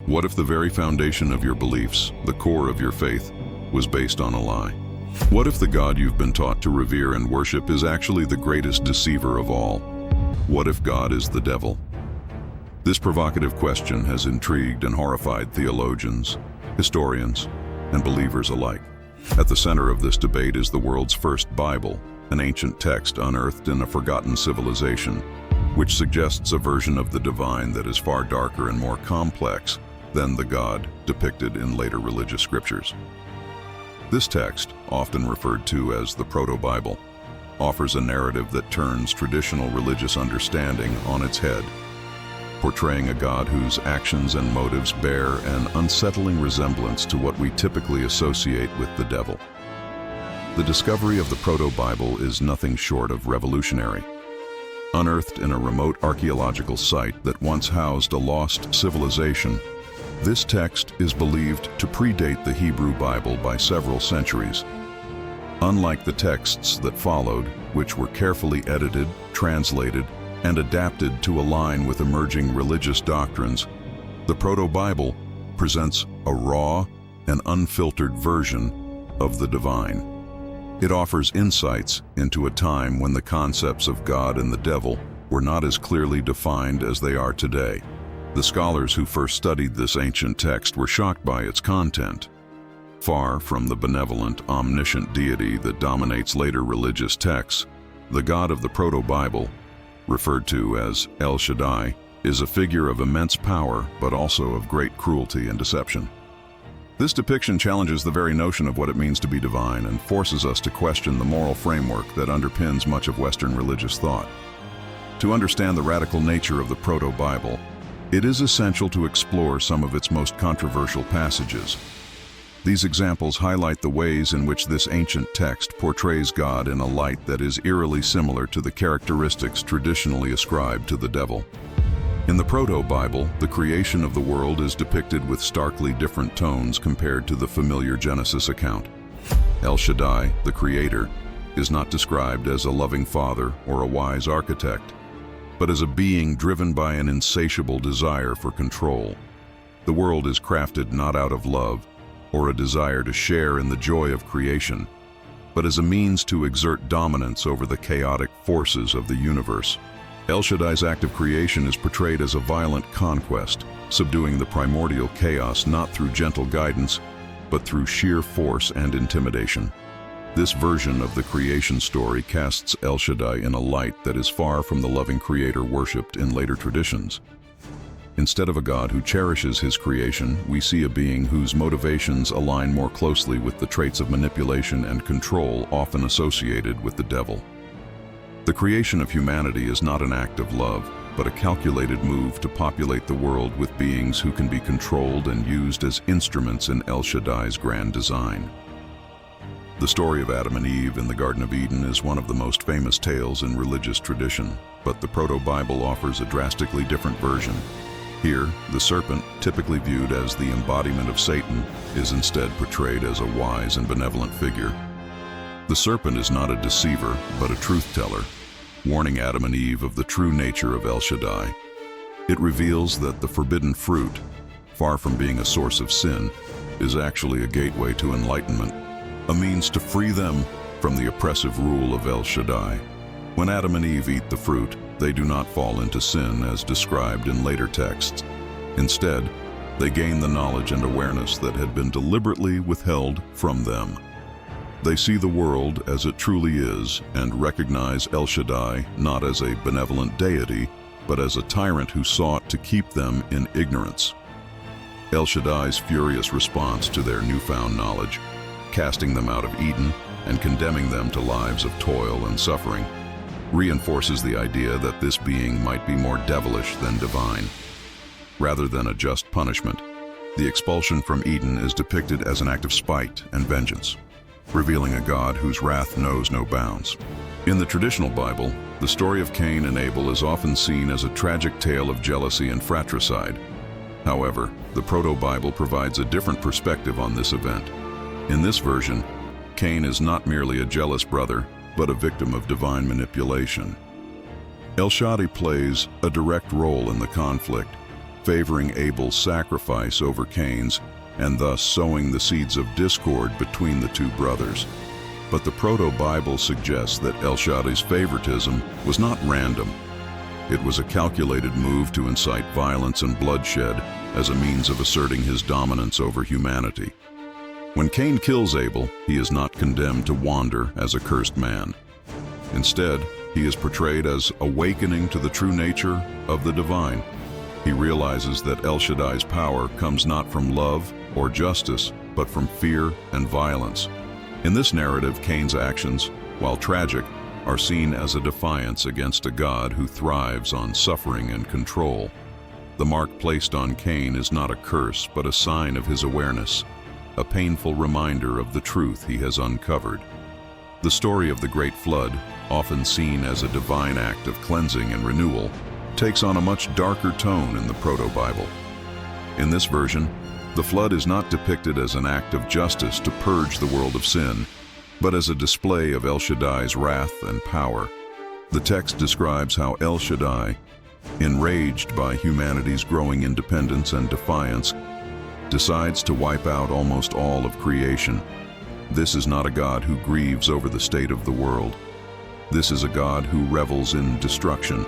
What if the very foundation of your beliefs, the core of your faith, was based on a lie? What if the God you've been taught to revere and worship is actually the greatest deceiver of all? What if God is the devil? This provocative question has intrigued and horrified theologians, historians, and believers alike. At the center of this debate is the world's first Bible, an ancient text unearthed in a forgotten civilization, which suggests a version of the divine that is far darker and more complex than the God depicted in later religious scriptures. This text, often referred to as the Proto-Bible, offers a narrative that turns traditional religious understanding on its head, portraying a God whose actions and motives bear an unsettling resemblance to what we typically associate with the devil. The discovery of the Proto-Bible is nothing short of revolutionary. Unearthed in a remote archaeological site that once housed a lost civilization, this text is believed to predate the Hebrew Bible by several centuries. Unlike the texts that followed, which were carefully edited, translated, and adapted to align with emerging religious doctrines, the Proto-Bible presents a raw and unfiltered version of the divine. It offers insights into a time when the concepts of God and the devil were not as clearly defined as they are today. The scholars who first studied this ancient text were shocked by its content. Far from the benevolent, omniscient deity that dominates later religious texts, the God of the Proto-Bible, referred to as El Shaddai, is a figure of immense power, but also of great cruelty and deception. This depiction challenges the very notion of what it means to be divine and forces us to question the moral framework that underpins much of Western religious thought. To understand the radical nature of the Proto-Bible, it is essential to explore some of its most controversial passages. These examples highlight the ways in which this ancient text portrays God in a light that is eerily similar to the characteristics traditionally ascribed to the devil. In the Proto-Bible, the creation of the world is depicted with starkly different tones compared to the familiar Genesis account. El Shaddai, the creator, is not described as a loving father or a wise architect, but as a being driven by an insatiable desire for control. The world is crafted not out of love or a desire to share in the joy of creation, but as a means to exert dominance over the chaotic forces of the universe. El Shaddai's act of creation is portrayed as a violent conquest, subduing the primordial chaos not through gentle guidance, but through sheer force and intimidation. This version of the creation story casts El Shaddai in a light that is far from the loving creator worshipped in later traditions. Instead of a God who cherishes his creation, we see a being whose motivations align more closely with the traits of manipulation and control often associated with the devil. The creation of humanity is not an act of love, but a calculated move to populate the world with beings who can be controlled and used as instruments in El Shaddai's grand design. The story of Adam and Eve in the Garden of Eden is one of the most famous tales in religious tradition, but the Proto-Bible offers a drastically different version. Here, the serpent, typically viewed as the embodiment of Satan, is instead portrayed as a wise and benevolent figure. The serpent is not a deceiver, but a truth-teller, warning Adam and Eve of the true nature of El Shaddai. It reveals that the forbidden fruit, far from being a source of sin, is actually a gateway to enlightenment, a means to free them from the oppressive rule of El Shaddai. When Adam and Eve eat the fruit, they do not fall into sin as described in later texts. Instead, they gain the knowledge and awareness that had been deliberately withheld from them. They see the world as it truly is and recognize El Shaddai not as a benevolent deity, but as a tyrant who sought to keep them in ignorance. El Shaddai's furious response to their newfound knowledge, casting them out of Eden and condemning them to lives of toil and suffering, reinforces the idea that this being might be more devilish than divine. Rather than a just punishment, the expulsion from Eden is depicted as an act of spite and vengeance, revealing a God whose wrath knows no bounds. In the traditional Bible, the story of Cain and Abel is often seen as a tragic tale of jealousy and fratricide. However, the Proto-Bible provides a different perspective on this event. In this version, Cain is not merely a jealous brother, but a victim of divine manipulation. El Shaddai plays a direct role in the conflict, favoring Abel's sacrifice over Cain's, and thus sowing the seeds of discord between the two brothers. But the Proto-Bible suggests that El Shaddai's favoritism was not random. It was a calculated move to incite violence and bloodshed as a means of asserting his dominance over humanity. When Cain kills Abel, he is not condemned to wander as a cursed man. Instead, he is portrayed as awakening to the true nature of the divine. He realizes that El Shaddai's power comes not from love or justice, but from fear and violence. In this narrative, Cain's actions, while tragic, are seen as a defiance against a God who thrives on suffering and control. The mark placed on Cain is not a curse, but a sign of his awareness, a painful reminder of the truth he has uncovered. The story of the Great Flood, often seen as a divine act of cleansing and renewal, takes on a much darker tone in the Proto-Bible. In this version, the flood is not depicted as an act of justice to purge the world of sin, but as a display of El Shaddai's wrath and power. The text describes how El Shaddai, enraged by humanity's growing independence and defiance, decides to wipe out almost all of creation. This is not a God who grieves over the state of the world. This is a God who revels in destruction,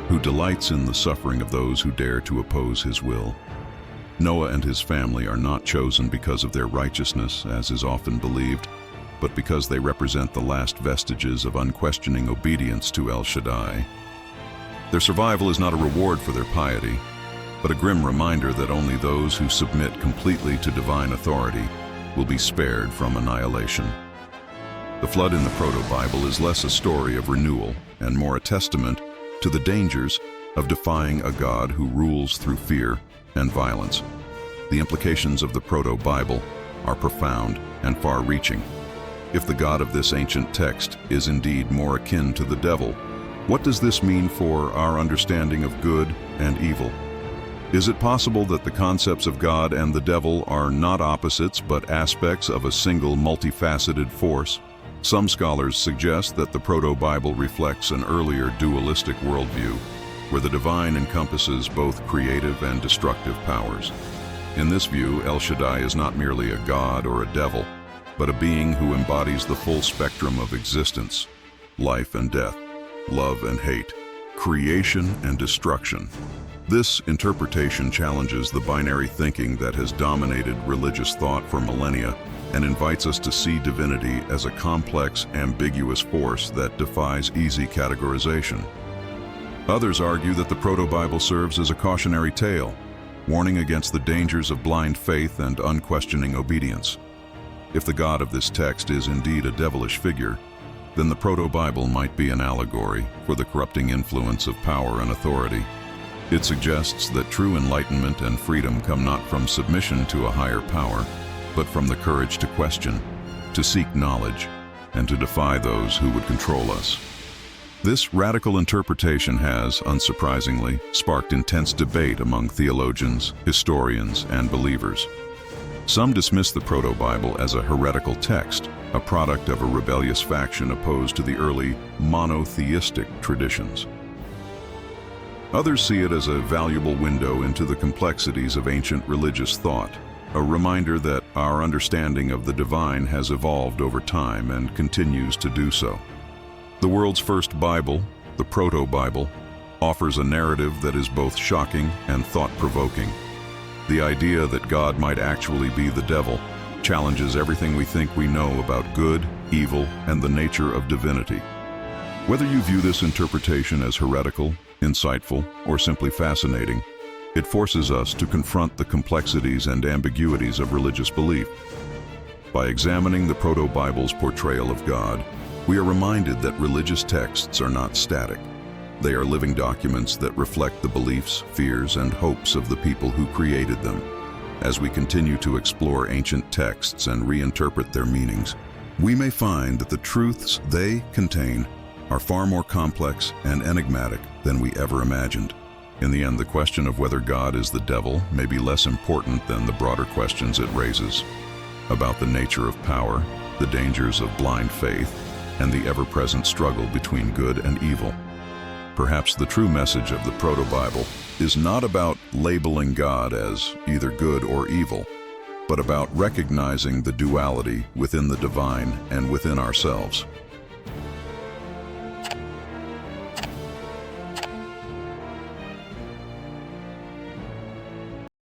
who delights in the suffering of those who dare to oppose his will. Noah and his family are not chosen because of their righteousness, as is often believed, but because they represent the last vestiges of unquestioning obedience to El Shaddai. Their survival is not a reward for their piety, but a grim reminder that only those who submit completely to divine authority will be spared from annihilation. The flood in the Proto-Bible is less a story of renewal and more a testament to the dangers of defying a God who rules through fear and violence. The implications of the Proto-Bible are profound and far-reaching. If the God of this ancient text is indeed more akin to the devil, what does this mean for our understanding of good and evil? Is it possible that the concepts of God and the devil are not opposites but aspects of a single multifaceted force? Some scholars suggest that the Proto-Bible reflects an earlier dualistic worldview, where the divine encompasses both creative and destructive powers. In this view, El Shaddai is not merely a god or a devil, but a being who embodies the full spectrum of existence: life and death, love and hate, creation and destruction. This interpretation challenges the binary thinking that has dominated religious thought for millennia and invites us to see divinity as a complex, ambiguous force that defies easy categorization. Others argue that the Proto-Bible serves as a cautionary tale, warning against the dangers of blind faith and unquestioning obedience. If the God of this text is indeed a devilish figure, then the Proto-Bible might be an allegory for the corrupting influence of power and authority. It suggests that true enlightenment and freedom come not from submission to a higher power, but from the courage to question, to seek knowledge, and to defy those who would control us. This radical interpretation has, unsurprisingly, sparked intense debate among theologians, historians, and believers. Some dismiss the Proto-Bible as a heretical text, a product of a rebellious faction opposed to the early monotheistic traditions. Others see it as a valuable window into the complexities of ancient religious thought, a reminder that our understanding of the divine has evolved over time and continues to do so. The world's first Bible, the Proto-Bible, offers a narrative that is both shocking and thought-provoking. The idea that God might actually be the devil challenges everything we think we know about good, evil, and the nature of divinity. Whether you view this interpretation as heretical, insightful, or simply fascinating, it forces us to confront the complexities and ambiguities of religious belief. By examining the Proto-Bible's portrayal of God, we are reminded that religious texts are not static. They are living documents that reflect the beliefs, fears, and hopes of the people who created them. As we continue to explore ancient texts and reinterpret their meanings, we may find that the truths they contain are far more complex and enigmatic than we ever imagined. In the end, the question of whether God is the devil may be less important than the broader questions it raises about the nature of power, the dangers of blind faith, and the ever-present struggle between good and evil. Perhaps the true message of the Proto-Bible is not about labeling God as either good or evil, but about recognizing the duality within the divine and within ourselves.